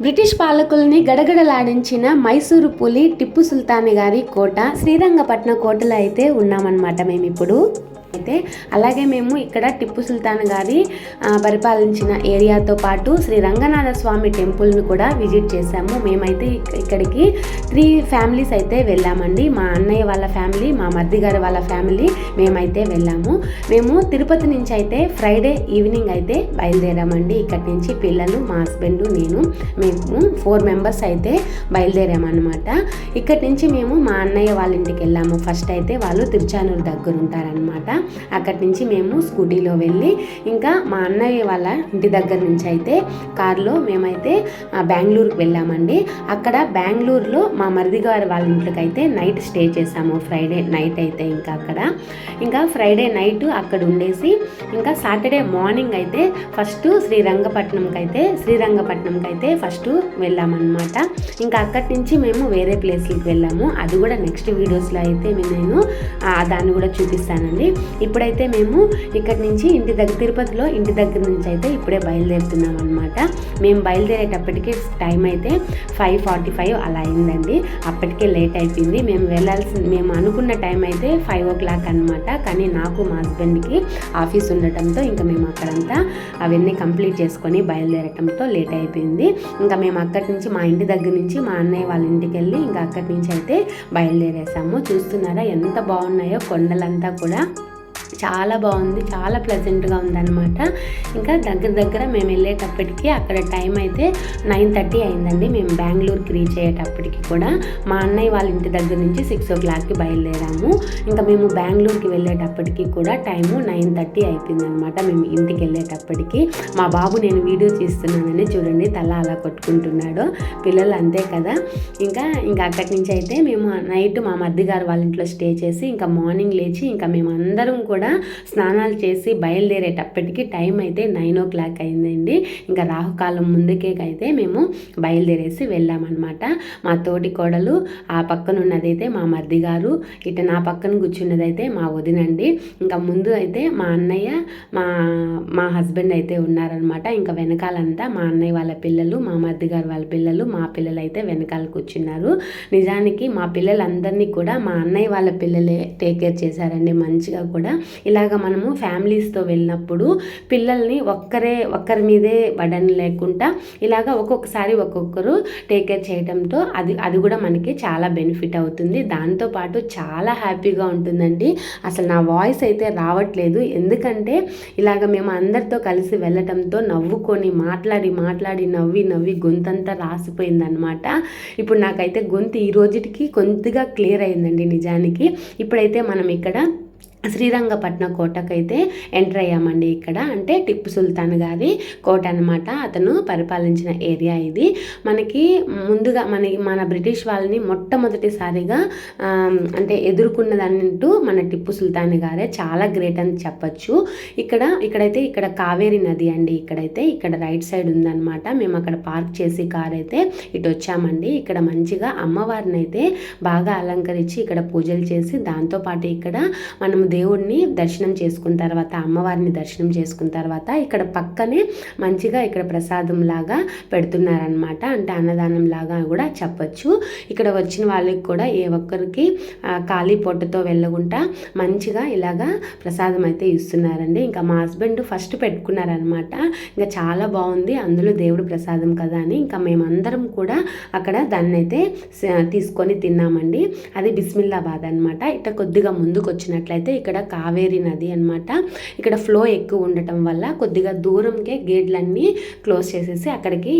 British పాలకుల్ని గడగడలాడించిన Mysuru పులి టిప్పు సుల్తాన్ గారి కోట శ్రీరంగపట్నం కోటలో అయితే ఉన్నామన్నమాట మేము ఇప్పుడు. అయితే అలాగే మేము ఇక్కడ టిప్పు సుల్తాన్ గారి పరిపాలించిన ఏరియాతో పాటు శ్రీ రంగనాథ స్వామి టెంపుల్ని కూడా విజిట్ చేశాము. మేమైతే ఇక్కడికి 3 ఫ్యామిలీస్ అయితే వెళ్ళామండి. మా అన్నయ్య వాళ్ళ ఫ్యామిలీ, మా మర్ది గారి వాళ్ళ ఫ్యామిలీ, మేమైతే వెళ్ళాము. మేము తిరుపతి నుంచి అయితే ఫ్రైడే ఈవినింగ్ అయితే బయలుదేరామండి. ఇక్కడి నుంచి పిల్లలు, మా హస్బెండ్, మేము 4 మెంబర్స్ అయితే బయలుదేరామన్నమాట. ఇక్కడి నుంచి మేము మా అన్నయ్య వాళ్ళ ఇంటికి వెళ్ళాము. ఫస్ట్ అయితే వాళ్ళు తిరుచానూరు దగ్గర ఉంటారనమాట. అక్కడి నుంచి మేము స్కూటీలో వెళ్ళి ఇంకా మా అన్నయ్య వాళ్ళ ఇంటి దగ్గర నుంచి అయితే కారులో మేమైతే బెంగళూరుకి వెళ్ళామండి. అక్కడ బెంగళూరులో మా మరిది గారి వాళ్ళ ఇంట్లోకి అయితే నైట్ స్టే చేసాము. ఫ్రైడే నైట్ అయితే ఇంకా ఫ్రైడే నైట్ అక్కడ ఉండేసి ఇంకా సాటర్డే మార్నింగ్ అయితే ఫస్ట్ శ్రీరంగపట్నంకి అయితే ఫస్ట్ వెళ్ళామన్నమాట. ఇంకా అక్కడి నుంచి మేము వేరే ప్లేస్కి వెళ్ళాము. అది కూడా నెక్స్ట్ వీడియోస్లో అయితే నేను దాన్ని కూడా చూపిస్తానండి. ఇప్పుడైతే మేము ఇక్కడి నుంచి తిరుపతిలో ఇంటి దగ్గర నుంచి అయితే ఇప్పుడే బయలుదేరుతున్నాం అనమాట. మేము బయలుదేరేటప్పటికి టైం అయితే 5:45 అలా అయిందండి. అప్పటికే లేట్ అయిపోయింది. మేము అనుకున్న టైం అయితే 5 o'clock అనమాట. కానీ నాకు మా హస్బెండ్కి ఆఫీస్ ఉండటంతో ఇంకా మేము అక్కడంతా అవన్నీ కంప్లీట్ చేసుకొని బయలుదేరటంతో లేట్ అయిపోయింది. ఇంకా మేము అక్కడి నుంచి మా ఇంటి దగ్గర నుంచి మా అన్నయ్య వాళ్ళ ఇంటికి వెళ్ళి ఇంకా అక్కడి నుంచి అయితే బయలుదేరేసాము. చూస్తున్నారా ఎంత బాగున్నాయో కొండలంతా కూడా. చాలా బాగుంది, చాలా ప్లెజెంట్గా ఉందన్నమాట. ఇంకా దగ్గర మేము వెళ్ళేటప్పటికి అక్కడ టైం అయితే 9:30 అయిందండి. మేము బెంగళూరుకి రీచ్ అయ్యేటప్పటికి కూడా మా అన్నయ్య వాళ్ళ ఇంటి దగ్గర నుంచి 6 o'clockకి బయలుదేరాము. ఇంకా మేము బెంగళూరుకి వెళ్ళేటప్పటికి కూడా టైము 9:30 అయిపోయిందనమాట. మేము ఇంటికి వెళ్ళేటప్పటికి మా బాబు నేను వీడియో తీస్తున్నానని చూడండి తల అలా కొట్టుకుంటున్నాడు. పిల్లలు అంతే కదా. ఇంకా అక్కడి నుంచి అయితే మేము నైట్ మా మరిది గారు వాళ్ళ ఇంట్లో స్టే చేసి ఇంకా మార్నింగ్ లేచి ఇంకా మేము అందరం కూడా స్నానాలు చేసి బయలుదేరేటప్పటికి టైం అయితే 9 o'clock అయిందండి. ఇంకా రాహుకాలం ముందుకే అయితే మేము బయలుదేరేసి వెళ్ళామన్నమాట. మా తోటి కోడలు ఆ పక్కన ఉన్నదైతే మా మరిది గారు, ఇటు నా పక్కన కూర్చున్నదైతే మా వదినండి. ఇంకా ముందు అయితే మా అన్నయ్య మా హస్బెండ్ అయితే ఉన్నారనమాట. ఇంకా వెనకాలంతా మా అన్నయ్య వాళ్ళ పిల్లలు, మా మరిది గారు వాళ్ళ పిల్లలు, మా పిల్లలు అయితే వెనకాల కూర్చున్నారు. నిజానికి మా పిల్లలందరినీ కూడా మా అన్నయ్య వాళ్ళ పిల్లలే టేక్ కేర్ చేశారండి మంచిగా కూడా. ఇలాగ మనము ఫ్యామిలీస్తో వెళ్ళినప్పుడు పిల్లల్ని ఒక్కరి మీదే బడన్ లేకుండా ఇలాగ ఒక్కొక్కసారి ఒక్కొక్కరు టేక్ కేర్ చేయడంతో అది కూడా మనకి చాలా బెనిఫిట్ అవుతుంది. దాంతోపాటు చాలా హ్యాపీగా ఉంటుందండి. అసలు నా వాయిస్ అయితే రావట్లేదు, ఎందుకంటే ఇలాగ మేము అందరితో కలిసి వెళ్ళటంతో నవ్వుకొని మాట్లాడి నవ్వి గొంతంతా రాసిపోయిందనమాట. ఇప్పుడు నాకైతే గొంతు ఈ రోజుకి కొద్దిగా క్లియర్ అయిందండి నిజానికి. ఇప్పుడైతే మనం ఇక్కడ శ్రీరంగపట్నం కోటకైతే ఎంటర్ అయ్యామండి. ఇక్కడ అంటే టిప్పు సుల్తాన్ గారి కోట అనమాట. అతను పరిపాలించిన ఏరియా ఇది. మనకి ముందుగా మన బ్రిటిష్ వాళ్ళని మొట్టమొదటిసారిగా అంటే ఎదుర్కొన్నదంటూ మన టిప్పు సుల్తాన్ గారే. చాలా గ్రేట్ అని చెప్పచ్చు. ఇక్కడ కావేరి నది అండి. ఇక్కడ రైట్ సైడ్ ఉందన్నమాట. మేము అక్కడ పార్క్ చేసి కార్ అయితే ఇటు వచ్చామండి. ఇక్కడ మంచిగా అమ్మవారిని అయితే బాగా అలంకరించి ఇక్కడ పూజలు చేసి దాంతోపాటు ఇక్కడ మనము దేవుడిని దర్శనం చేసుకున్న తర్వాత, అమ్మవారిని దర్శనం చేసుకున్న తర్వాత ఇక్కడ పక్కనే మంచిగా ఇక్కడ ప్రసాదం లాగా పెడుతున్నారనమాట. అంటే అన్నదానం లాగా కూడా చెప్పచ్చు. ఇక్కడ వచ్చిన వాళ్ళకి కూడా ఏ ఒక్కరికి ఖాళీ పొట్టతో వెళ్ళకుండా మంచిగా ఇలాగా ప్రసాదం అయితే ఇస్తున్నారండి. ఇంకా మా హస్బెండ్ ఫస్ట్ పెట్టుకున్నారనమాట. ఇంకా చాలా బాగుంది, అందులో దేవుడు ప్రసాదం కదా అని ఇంకా మేమందరం కూడా అక్కడ దాన్ని అయితే తీసుకొని తిన్నామండి. అది బిస్మిల్లాబాద్ అనమాట. ఇట్లా కొద్దిగా ముందుకు వచ్చినట్లయితే ఇక్కడ కావేరి నది అనమాట. ఇక్కడ ఫ్లో ఎక్కువ ఉండటం వల్ల కొద్దిగా దూరంకే గేట్లన్నీ క్లోజ్ చేసేసి అక్కడికి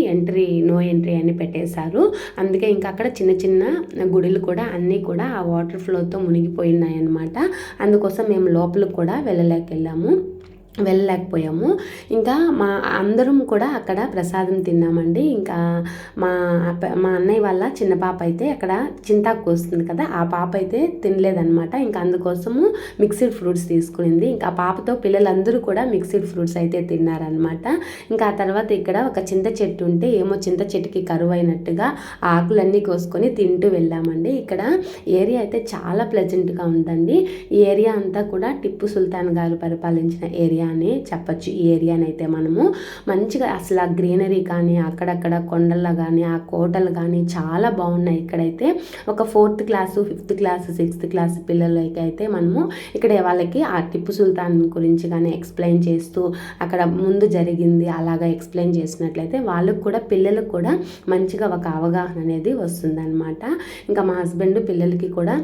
నో ఎంట్రీ అని పెట్టేశారు. అందుకే ఇంకా అక్కడ చిన్న గుడులు కూడా అన్నీ కూడా ఆ వాటర్ ఫ్లోతో మునిగిపోయినాయి అనమాట. అందుకోసం మేము లోపలికి కూడా వెళ్ళలేకపోయాము. ఇంకా అందరం కూడా అక్కడ ప్రసాదం తిన్నామండి. ఇంకా మా అన్నయ్య వాళ్ళ చిన్న పాప అయితే అక్కడ చింతాకు వస్తుంది కదా, ఆ పాప అయితే తినలేదనమాట. ఇంకా అందుకోసము మిక్స్డ్ ఫ్రూట్స్ తీసుకునింది. ఇంకా ఆ పాపతో పిల్లలందరూ కూడా మిక్స్డ్ ఫ్రూట్స్ అయితే తిన్నారనమాట. ఇంకా ఆ తర్వాత ఇక్కడ ఒక చింత చెట్టు ఉంటే చింత చెట్టుకి కరువు అయినట్టుగా ఆకులన్నీ కోసుకొని తింటూ వెళ్ళామండి. ఇక్కడ ఏరియా అయితే చాలా ప్లెజెంట్గా ఉందండి. ఈ ఏరియా అంతా కూడా టిప్పు సుల్తాన్ గారు పరిపాలించిన ఏరియా ఏరియా అని చెప్పచ్చు. ఈ ఏరియానైతే మనము మంచిగా అసలు ఆ గ్రీనరీ కానీ అక్కడక్కడ కొండల్లో కానీ ఆ కోటలు కానీ చాలా బాగున్నాయి. ఇక్కడైతే ఒక 4th class 5th class 6th class పిల్లలకి అయితే మనము ఇక్కడ వాళ్ళకి ఆ టిప్పు సుల్తాన్ గురించి కానీ ఎక్స్ప్లెయిన్ చేస్తూ అక్కడ ముందు జరిగింది అలాగా ఎక్స్ప్లెయిన్ చేసినట్లయితే వాళ్ళకు కూడా పిల్లలకు కూడా మంచిగా ఒక అవగాహన అనేది వస్తుందన్నమాట. ఇంకా మా హస్బెండ్ పిల్లలకి కూడా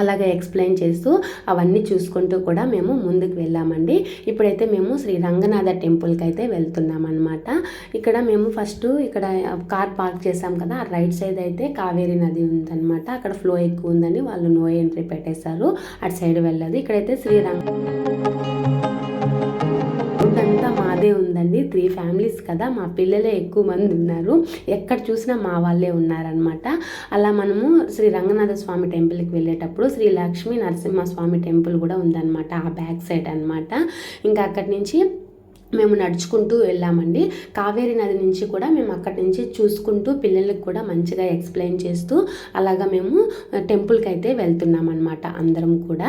అలాగే ఎక్స్ప్లెయిన్ చేస్తూ అవన్నీ చూసుకుంటూ కూడా మేము ముందుకు వెళ్ళామండి. ఇప్పుడైతే మేము శ్రీ రంగనాథ టెంపుల్కి అయితే వెళ్తున్నామన్నమాట. ఇక్కడ మేము ఫస్ట్ ఇక్కడ కార్ పార్క్ చేసాం కదా, ఆ రైట్ సైడ్ అయితే కావేరీ నది ఉందన్నమాట. అక్కడ ఫ్లో ఎక్కువ ఉందని వాళ్ళు నో ఎంట్రీ పెట్టేశారు, అటు సైడ్ వెళ్ళదు. ఇక్కడైతే అంతా మాదే ఉందండి. 3 ఫ్యామిలీస్ కదా, మా పిల్లలే ఎక్కువ మంది ఉన్నారు. ఎక్కడ చూసినా మా వాళ్ళే ఉన్నారనమాట. అలా మనము శ్రీ రంగనాథ స్వామి టెంపుల్కి వెళ్ళేటప్పుడు శ్రీ లక్ష్మీ నరసింహస్వామి టెంపుల్ కూడా ఉందన్నమాట, ఆ బ్యాక్ సైడ్ అనమాట. ఇంకా అక్కడి నుంచి మేము నడుచుకుంటూ వెళ్ళామండి. కావేరీ నది నుంచి కూడా మేము అక్కడి నుంచి చూసుకుంటూ పిల్లలకు కూడా మంచిగా ఎక్స్ప్లెయిన్ చేస్తూ అలాగా మేము టెంపుల్కి అయితే వెళ్తున్నాం అనమాట అందరం కూడా.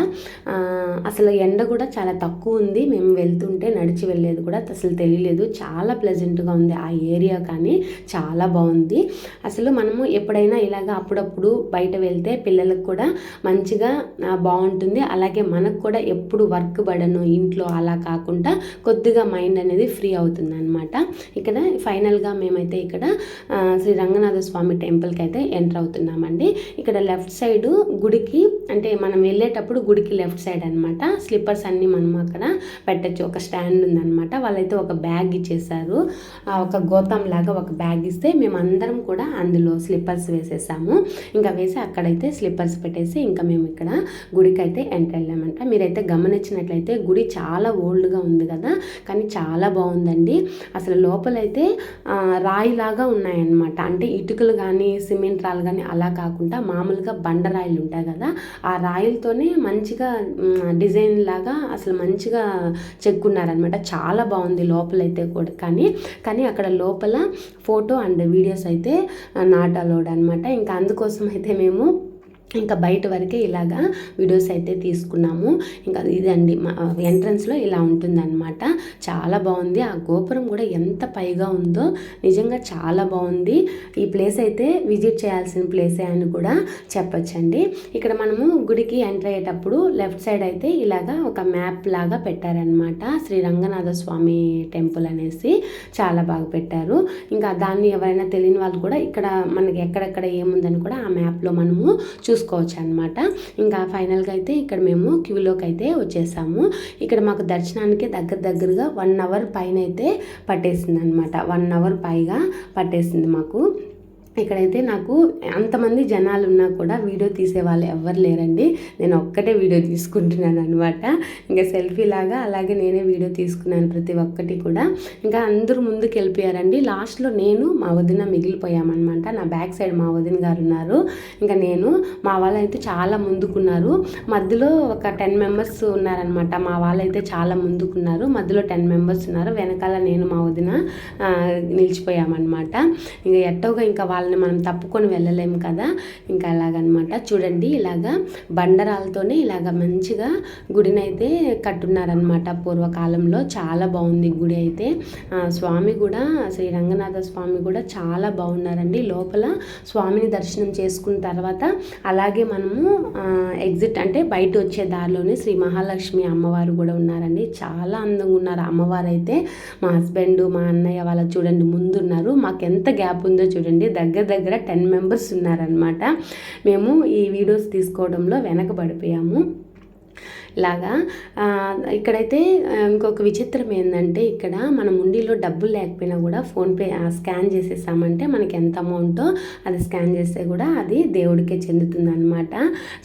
అసలు ఎండ కూడా చాలా తక్కువ ఉంది. మేము వెళ్తుంటే నడిచి వెళ్ళేది కూడా అసలు తెలియలేదు. చాలా ప్లెజెంట్గా ఉంది ఆ ఏరియా, కానీ చాలా బాగుంది. అసలు మనము ఎప్పుడైనా ఇలాగా అప్పుడప్పుడు బయట వెళ్తే పిల్లలకు కూడా మంచిగా బాగుంటుంది. అలాగే మనకు కూడా ఎప్పుడు వర్క్ పడను ఇంట్లో అలా కాకుండా కొద్దిగా మైండ్ అనేది ఫ్రీ అవుతుంది అనమాట. ఇక్కడ ఫైనల్గా మేమైతే ఇక్కడ శ్రీ రంగనాథ స్వామి టెంపుల్కి అయితే ఎంటర్ అవుతున్నామండి. ఇక్కడ లెఫ్ట్ సైడ్ గుడికి అంటే మనం వెళ్ళేటప్పుడు గుడికి లెఫ్ట్ సైడ్ అనమాట స్లిప్పర్స్ అన్నీ మనం అక్కడ పెట్టచ్చు. ఒక స్టాండ్ ఉందన్నమాట. వాళ్ళైతే ఒక బ్యాగ్ ఇచ్చేసారు, ఒక గోతం లాగా ఒక బ్యాగ్ ఇస్తే మేము అందరం కూడా అందులో స్లిప్పర్స్ వేసేసాము. ఇంకా వేసి అక్కడైతే స్లిప్పర్స్ పెట్టేసి ఇంకా మేము ఇక్కడ గుడికి అయితే ఎంటర్ వెళ్ళామంట. మీరైతే గమనించినట్లయితే గుడి చాలా ఓల్డ్గా ఉంది కదా, కానీ చాలా బాగుందండి. అసలు లోపలైతే రాయిలాగా ఉన్నాయన్నమాట. అంటే ఇటుకలు కానీ సిమెంట్ రాళ్ళు కానీ అలా కాకుండా మామూలుగా బండరాయిలు ఉంటాయి కదా, ఆ రాయిలతోనే మంచిగా డిజైన్ లాగా అసలు మంచిగా చెక్కున్నారనమాట. చాలా బాగుంది లోపలైతే కూడా. కానీ అక్కడ లోపల ఫోటో అండ్ వీడియోస్ అయితే నాట్ అలౌడ్ అనమాట. ఇంకా అందుకోసం అయితే మేము ఇంకా బయట వరకే ఇలాగా వీడియోస్ అయితే తీసుకున్నాము. ఇంకా ఇదండి మా ఎంట్రన్స్లో ఇలా ఉంటుందన్నమాట. చాలా బాగుంది. ఆ గోపురం కూడా ఎంత పైగా ఉందో నిజంగా చాలా బాగుంది. ఈ ప్లేస్ అయితే విజిట్ చేయాల్సిన ప్లేసే అని కూడా చెప్పొచ్చండి. ఇక్కడ మనము గుడికి ఎంటర్ అయ్యేటప్పుడు లెఫ్ట్ సైడ్ అయితే ఇలాగా ఒక మ్యాప్ లాగా పెట్టారనమాట. శ్రీ రంగనాథ స్వామి టెంపుల్ అనేసి చాలా బాగా పెట్టారు. ఇంకా దాన్ని ఎవరైనా తెలియని వాళ్ళు కూడా ఇక్కడ మనకి ఎక్కడెక్కడ ఏముందని కూడా ఆ మ్యాప్లో మనము చూసుకోవచ్చు అనమాట. ఇంకా ఫైనల్గా అయితే ఇక్కడ మేము క్యూలోకి అయితే వచ్చేసాము. ఇక్కడ మాకు దర్శనానికి దగ్గరగా 1 అవర్ పైన అయితే పట్టేసింది అనమాట. 1 అవర్ పైగా పట్టేసింది మాకు. ఇక్కడైతే నాకు అంతమంది జనాలు ఉన్నా కూడా వీడియో తీసే వాళ్ళు ఎవ్వరు లేరండి. నేను ఒక్కటే వీడియో తీసుకుంటున్నాను అనమాట. ఇంకా సెల్ఫీ లాగా అలాగే నేనే వీడియో తీసుకున్నాను ప్రతి ఒక్కటి కూడా. ఇంకా అందరూ ముందుకు వెళ్ళిపోయారండి. లాస్ట్లో నేను మా వదిన మిగిలిపోయామన్నమాట. నా బ్యాక్ సైడ్ మా వదిన గారు ఉన్నారు, ఇంకా నేను. మా వాళ్ళైతే చాలా ముందుకున్నారు. మధ్యలో ఒక 10 మెంబర్స్ ఉన్నారనమాట. మా వాళ్ళైతే చాలా ముందుకున్నారు, మధ్యలో 10 మెంబర్స్ ఉన్నారు, వెనకాల నేను మా వదిన నిలిచిపోయామన్నమాట. ఇంకా ఎట్టోగా ఇంకా వాళ్ళని మనం తప్పుకొని వెళ్ళలేము కదా, ఇంకా అలాగనమాట. చూడండి ఇలాగా బండరాలతోనే ఇలాగ మంచిగా గుడిని అయితే కట్టున్నారనమాట పూర్వకాలంలో. చాలా బాగుంది గుడి అయితే. స్వామి కూడా శ్రీ రంగనాథ స్వామి కూడా చాలా బాగున్నారండి. లోపల స్వామిని దర్శనం చేసుకున్న తర్వాత అలాగే మనము ఎగ్జిట్ అంటే బయట వచ్చే దారిలోనే శ్రీ మహాలక్ష్మి అమ్మవారు కూడా ఉన్నారండి. చాలా అందంగా ఉన్నారు అమ్మవారు అయితే. మా హస్బెండ్ మా అన్నయ్య వాళ్ళ చూడండి ముందున్నారు. మాకు ఎంత గ్యాప్ ఉందో చూడండి, దగ్గర 10 మెంబర్స్ ఉన్నారనమాట. మేము ఈ వీడియోస్ తీసుకోవడంలో వెనకబడిపోయాము. ఇలాగా ఇక్కడైతే ఇంకొక విచిత్రం ఏంటంటే, ఇక్కడ మనం ఉండిలో డబ్బులు లేకపోయినా కూడా ఫోన్పే స్కాన్ చేసేసామంటే మనకి ఎంత అమౌంటో అది స్కాన్ చేస్తే కూడా అది దేవుడికే చెందుతుంది అనమాట.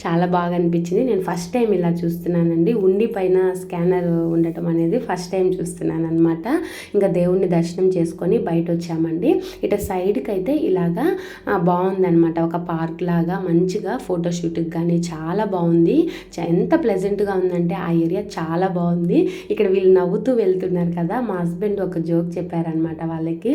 చాలా బాగా అనిపించింది. నేను ఫస్ట్ టైం ఇలా చూస్తున్నానండి, ఉండి పైన స్కానర్ ఉండటం అనేది ఫస్ట్ టైం చూస్తున్నాను అనమాట. ఇంకా దేవుడిని దర్శనం చేసుకొని బయట వచ్చామండి. ఇట సైడ్కి అయితే ఇలాగా బాగుందనమాట, ఒక పార్క్ లాగా మంచిగా ఫోటోషూట్కి కానీ చాలా బాగుంది. ఎంత ప్లెజెంట్గా ఉందంటే ఆ ఏరియా చాలా బాగుంది. ఇక్కడ వీళ్ళు నవ్వుతూ వెళ్తున్నారు కదా, మా హస్బెండ్ ఒక జోక్ చెప్పారనమాట వాళ్ళకి,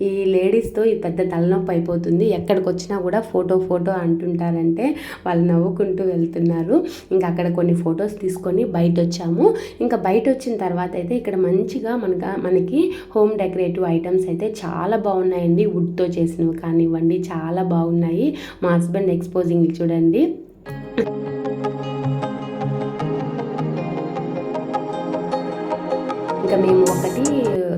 ఈ లేడీస్తో ఈ పెద్ద తలనొప్పి అయిపోతుంది, ఎక్కడికి వచ్చినా కూడా ఫోటో ఫోటో అంటుంటారంటే వాళ్ళు నవ్వుకుంటూ వెళ్తున్నారు. ఇంకా అక్కడ కొన్ని ఫొటోస్ తీసుకొని బయట వచ్చాము. ఇంకా బయట వచ్చిన తర్వాత అయితే ఇక్కడ మంచిగా మనకి హోమ్ డెకరేటివ్ ఐటమ్స్ అయితే చాలా బాగున్నాయండి. వుడ్తో చేసినవి కానివ్వండి చాలా బాగున్నాయి. మా హస్బెండ్ ఎక్స్పోజింగ్ చూడండి. ఇంకా మేము ఒకటి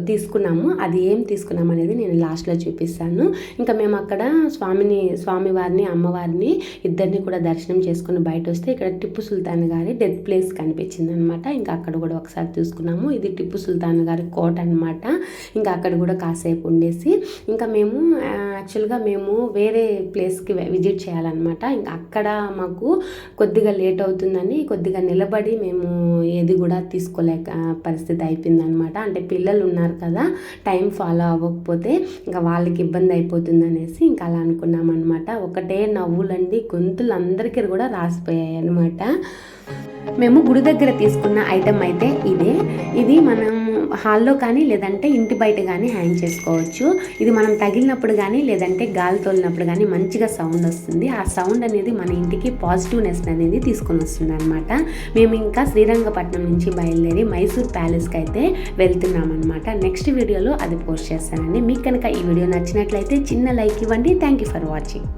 తీసుకున్నాము, అది ఏం తీసుకున్నాము అనేది నేను లాస్ట్లో చూపిస్తాను. ఇంకా మేము అక్కడ స్వామివారిని అమ్మవారిని ఇద్దరిని కూడా దర్శనం చేసుకుని బయట వస్తే ఇక్కడ టిప్పు సుల్తాన్ గారి డెత్ ప్లేస్ కనిపించింది అనమాట. ఇంకా అక్కడ కూడా ఒకసారి తీసుకున్నాము. ఇది టిప్పు సుల్తాన్ గారి కోట అనమాట. ఇంకా అక్కడ కూడా కాసేపు ఉండేసి ఇంకా మేము యాక్చువల్గా మేము వేరే ప్లేస్కి విజిట్ చేయాలన్నమాట. ఇంకా అక్కడ మాకు కొద్దిగా లేట్ అవుతుందని కొద్దిగా నిలబడి మేము ఏది కూడా తీసుకోలేక పరిస్థితి అయిపోయిందనమాట. అంటే పిల్లలు ఉన్నారు కదా, టైం ఫాలో అవ్వకపోతే ఇంకా వాళ్ళకి ఇబ్బంది అయిపోతుంది అనేసి ఇంకా అలా అనుకున్నాం అనమాట. ఒకటే నవ్వులండి, గొంతులు అందరికీ కూడా రాసిపోయాయి అనమాట. మేము గుడి దగ్గర తీసుకున్న ఐటెం అయితే ఇది మనం హాల్లో కానీ లేదంటే ఇంటి బయట కానీ హ్యాంగ్ చేసుకోవచ్చు. ఇది మనం తగిలినప్పుడు కానీ లేదంటే గాలి తోలినప్పుడు కానీ మంచిగా సౌండ్ వస్తుంది. ఆ సౌండ్ అనేది మన ఇంటికి పాజిటివ్నెస్ అనేది తీసుకొని వస్తుంది అనమాట. మేము ఇంకా శ్రీరంగపట్నం నుంచి బయలుదేరి మైసూర్ ప్యాలెస్కి అయితే వెళ్తున్నాం అనమాట. నెక్స్ట్ వీడియోలో అది పోస్ట్ చేస్తానండి. మీకు కనుక ఈ వీడియో నచ్చినట్లయితే చిన్న లైక్ ఇవ్వండి. Thank you for watching.